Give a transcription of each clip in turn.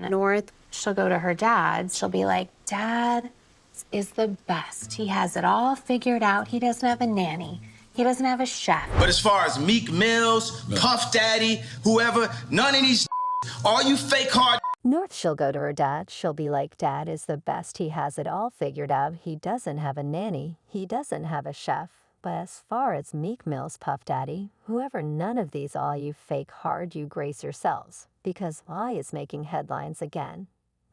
North, she'll go to her dad. She'll be like, Dad is the best. He has it all figured out. He doesn't have a nanny. He doesn't have a chef. But as far as Meek Mills, Puff Daddy, whoever, none of these all you fake hard. North, she'll go to her dad. She'll be like, Dad is the best. He has it all figured out. He doesn't have a nanny. He doesn't have a chef. But as far as Meek Mill's Puff Daddy, whoever, none of these all you fake hard, you grace yourselves. Because Y is making headlines again.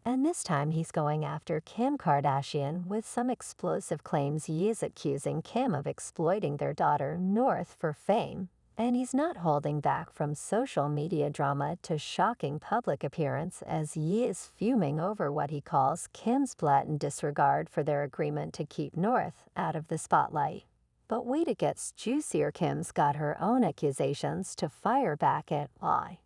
And this time he's going after Kim Kardashian with some explosive claims. Ye is accusing Kim of exploiting their daughter North for fame. And he's not holding back from social media drama to shocking public appearance as Ye is fuming over what he calls Kim's blatant disregard for their agreement to keep North out of the spotlight. But wait, it gets juicier. Kim's got her own accusations to fire back at Y.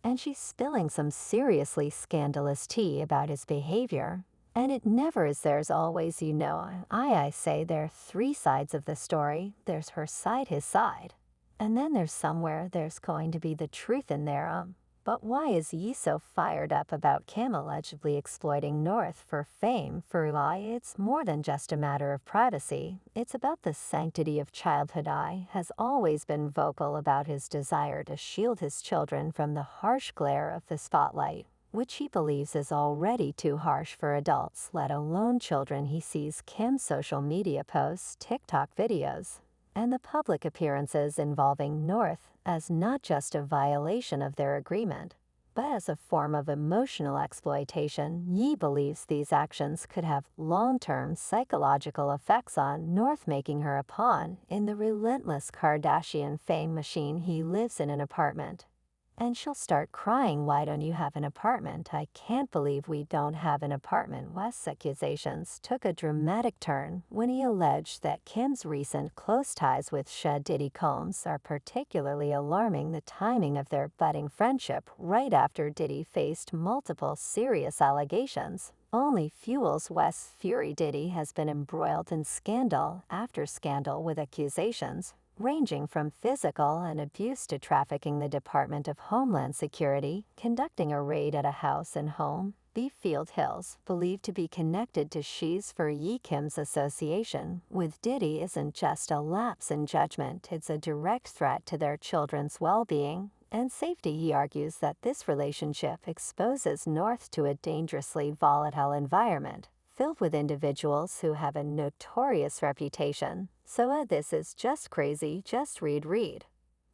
And she's spilling some seriously scandalous tea about his behavior. And it never is. There's always, I say there are three sides of the story. There's her side, his side. And then there's somewhere there's going to be the truth in there. But why is Ye so fired up about Kim allegedly exploiting North for fame? For Y, it's more than just a matter of privacy. It's about the sanctity of childhood. I has always been vocal about his desire to shield his children from the harsh glare of the spotlight, which he believes is already too harsh for adults, let alone children. He sees Kim's social media posts, TikTok videos, and the public appearances involving North as not just a violation of their agreement, but as a form of emotional exploitation. Ye believes these actions could have long-term psychological effects on North, making her a pawn in the relentless Kardashian fame machine. He lives in an apartment. And she'll start crying, why don't you have an apartment? I can't believe we don't have an apartment. West's accusations took a dramatic turn when he alleged that Kim's recent close ties with Diddy Combs are particularly alarming. The timing of their budding friendship right after Diddy faced multiple serious allegations only fuels West's fury. Diddy has been embroiled in scandal after scandal with accusations ranging from physical and abuse to trafficking. The Department of Homeland Security conducting a raid at a house and home, Beefield Hills, believed to be connected to She's for Ye. Kim's association with Diddy isn't just a lapse in judgment, it's a direct threat to their children's well-being and safety. He argues that this relationship exposes North to a dangerously volatile environment filled with individuals who have a notorious reputation. So this is just crazy, just read.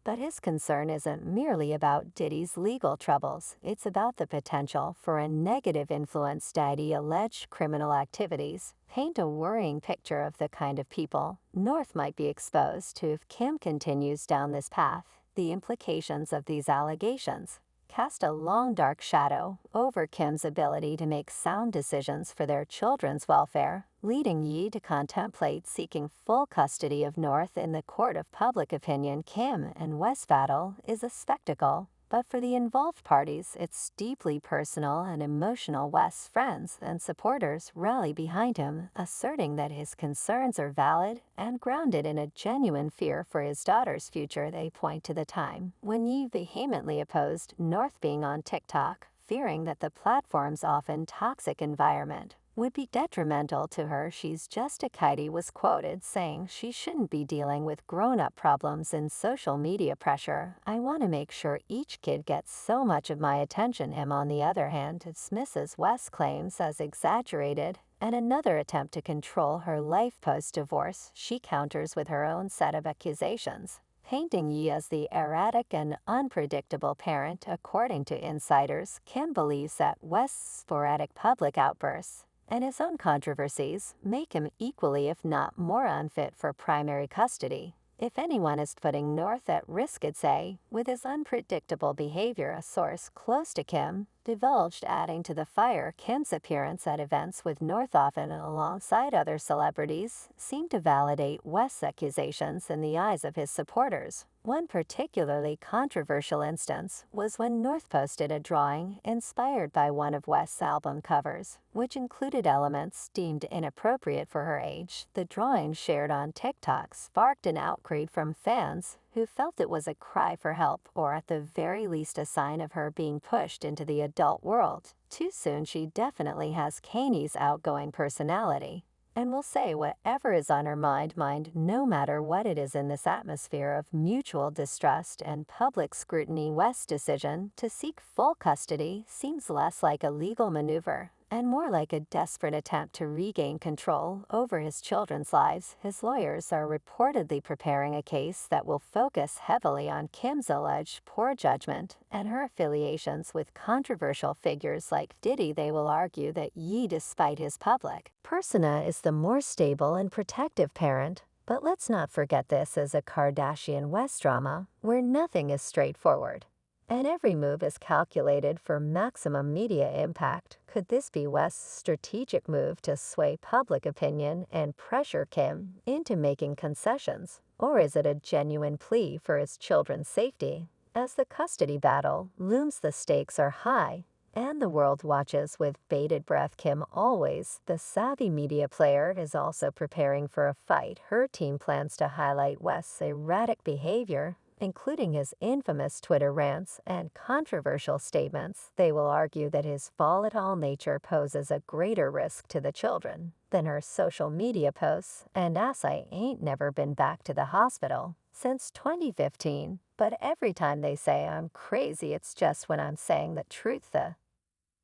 But his concern isn't merely about Diddy's legal troubles, it's about the potential for a negative influence. Diddy's alleged criminal activities paint a worrying picture of the kind of people North might be exposed to if Kim continues down this path. The implications of these allegations cast a long dark shadow over Kim's ability to make sound decisions for their children's welfare, leading Ye to contemplate seeking full custody of North in the court of public opinion. Kim and West's battle is a spectacle, but for the involved parties, it's deeply personal and emotional. West's friends and supporters rally behind him, asserting that his concerns are valid and grounded in a genuine fear for his daughter's future. They point to the time when Ye vehemently opposed North being on TikTok, fearing that the platform's often toxic environment would be detrimental to her. She's just a kid. He was quoted saying she shouldn't be dealing with grown-up problems and social media pressure. I want to make sure each kid gets so much of my attention. Him, on the other hand, dismisses West's claims as exaggerated and another attempt to control her life post-divorce. She counters with her own set of accusations, painting Ye as the erratic and unpredictable parent. According to insiders, Kim believes that West's sporadic public outbursts and his own controversies make him equally, if not more, unfit for primary custody. If anyone is putting North at risk, it's A, with his unpredictable behavior. A source close to Kim divulged, adding to the fire, Kim's appearance at events with North, often alongside other celebrities, seemed to validate West's accusations in the eyes of his supporters. One particularly controversial instance was when North posted a drawing inspired by one of West's album covers, which included elements deemed inappropriate for her age. The drawing, shared on TikTok, sparked an outcry from fans who felt it was a cry for help or at the very least a sign of her being pushed into the adult world. Too soon, she definitely has Kanye's outgoing personality and will say whatever is on her mind, no matter what it is. In this atmosphere of mutual distrust and public scrutiny, West's decision to seek full custody seems less like a legal maneuver and more like a desperate attempt to regain control over his children's lives. His lawyers are reportedly preparing a case that will focus heavily on Kim's alleged poor judgment and her affiliations with controversial figures like Diddy. They will argue that Ye, despite his public persona, is the more stable and protective parent. But let's not forget, this is a Kardashian-West drama where nothing is straightforward and every move is calculated for maximum media impact. Could this be West's strategic move to sway public opinion and pressure Kim into making concessions? Or is it a genuine plea for his children's safety? As the custody battle looms, the stakes are high, and the world watches with bated breath. Kim, always the savvy media player, is also preparing for a fight. Her team plans to highlight West's erratic behavior, including his infamous Twitter rants and controversial statements. They will argue that his volatile nature poses a greater risk to the children than her social media posts, and I ain't never been back to the hospital since 2015, but every time they say I'm crazy, it's just when I'm saying the truth. The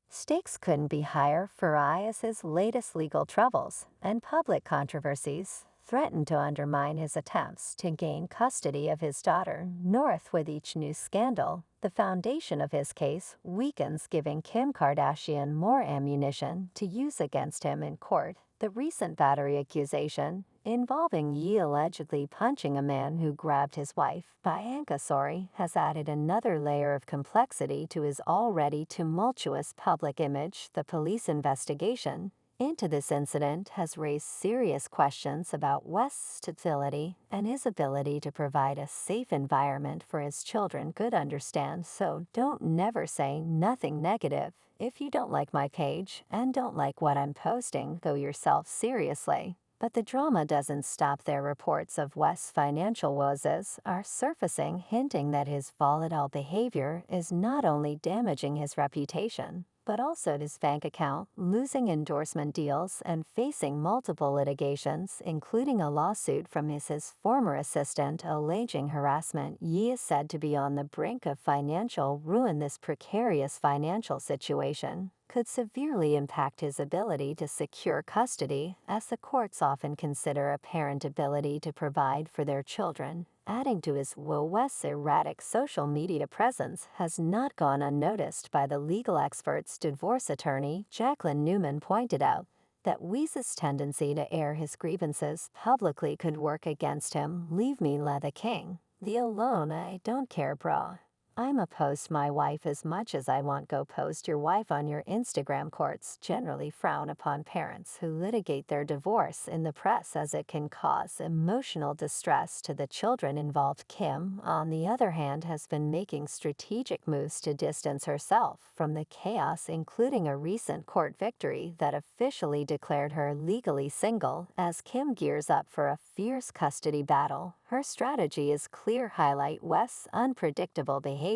stakes couldn't be higher for I, as his latest legal troubles and public controversies threaten to undermine his attempts to gain custody of his daughter North. With each new scandal, the foundation of his case weakens, giving Kim Kardashian more ammunition to use against him in court. The recent battery accusation involving Ye allegedly punching a man who grabbed his wife, Bianca Sori, has added another layer of complexity to his already tumultuous public image. The police investigation into this incident has raised serious questions about West's stability and his ability to provide a safe environment for his children. Good understand, so don't never say nothing negative. If you don't like my page and don't like what I'm posting, go yourself seriously. But the drama doesn't stop there. Reports of West's financial woes are surfacing, hinting that his volatile behavior is not only damaging his reputation, but also his bank account, losing endorsement deals and facing multiple litigations, including a lawsuit from his former assistant alleging harassment. Ye is said to be on the brink of financial ruin. This precarious financial situation could severely impact his ability to secure custody, as the courts often consider a parent's ability to provide for their children. Adding to his woe, West's erratic social media presence has not gone unnoticed by the legal experts. Divorce attorney Jacqueline Newman pointed out that Weeze's tendency to air his grievances publicly could work against him. Leave me la the king. The alone I don't care bra. I'm opposed my wife as much as I want. Go post your wife on your Instagram. Courts generally frown upon parents who litigate their divorce in the press, as it can cause emotional distress to the children involved. Kim, on the other hand, has been making strategic moves to distance herself from the chaos, including a recent court victory that officially declared her legally single. As Kim gears up for a fierce custody battle, her strategy is clear: highlight West's unpredictable behavior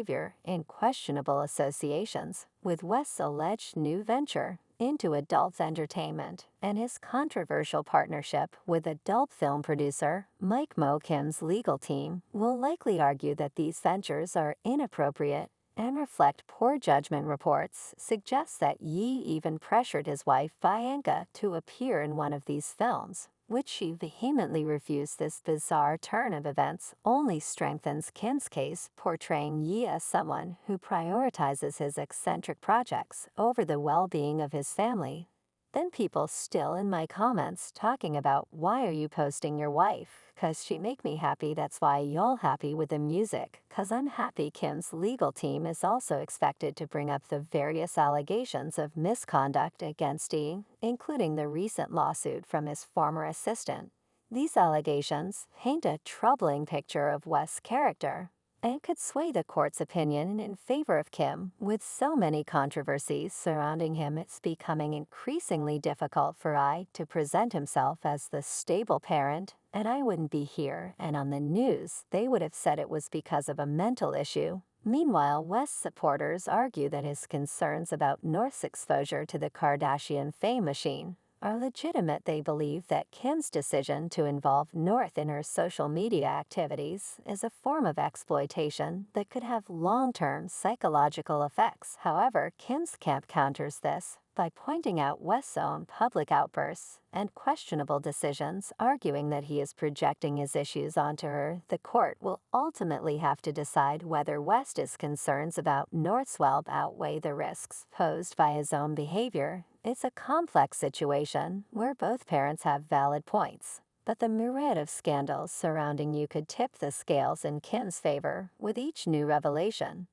and questionable associations with West's alleged new venture into adult entertainment and his controversial partnership with adult film producer Mike Mo. Kim's legal team will likely argue that these ventures are inappropriate and reflect poor judgment. Reports suggest that Ye even pressured his wife Bianca to appear in one of these films, which she vehemently refused. This bizarre turn of events only strengthens Kim's case, portraying Ye as someone who prioritizes his eccentric projects over the well-being of his family. Then people still in my comments talking about, why are you posting your wife? 'Cause she make me happy. That's why y'all happy with the music. 'Cause I'm happy. Kim's legal team is also expected to bring up the various allegations of misconduct against Ye, including the recent lawsuit from his former assistant. These allegations paint a troubling picture of West's character and could sway the court's opinion in favor of Kim. With so many controversies surrounding him, it's becoming increasingly difficult for I to present himself as the stable parent, and I wouldn't be here, and on the news, they would have said it was because of a mental issue. Meanwhile, West's supporters argue that his concerns about North's exposure to the Kardashian fame machine are legitimate. They believe that Kim's decision to involve North in her social media activities is a form of exploitation that could have long-term psychological effects. However, Kim's camp counters this by pointing out West's own public outbursts and questionable decisions, arguing that he is projecting his issues onto her. The court will ultimately have to decide whether West's concerns about North's well outweigh the risks posed by his own behavior. It's a complex situation where both parents have valid points, but the myriad of scandals surrounding you could tip the scales in Kim's favor with each new revelation.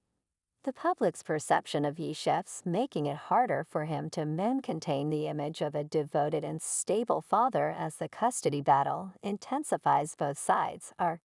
The public's perception of Yeshef's making it harder for him to contain the image of a devoted and stable father as the custody battle intensifies. Both sides are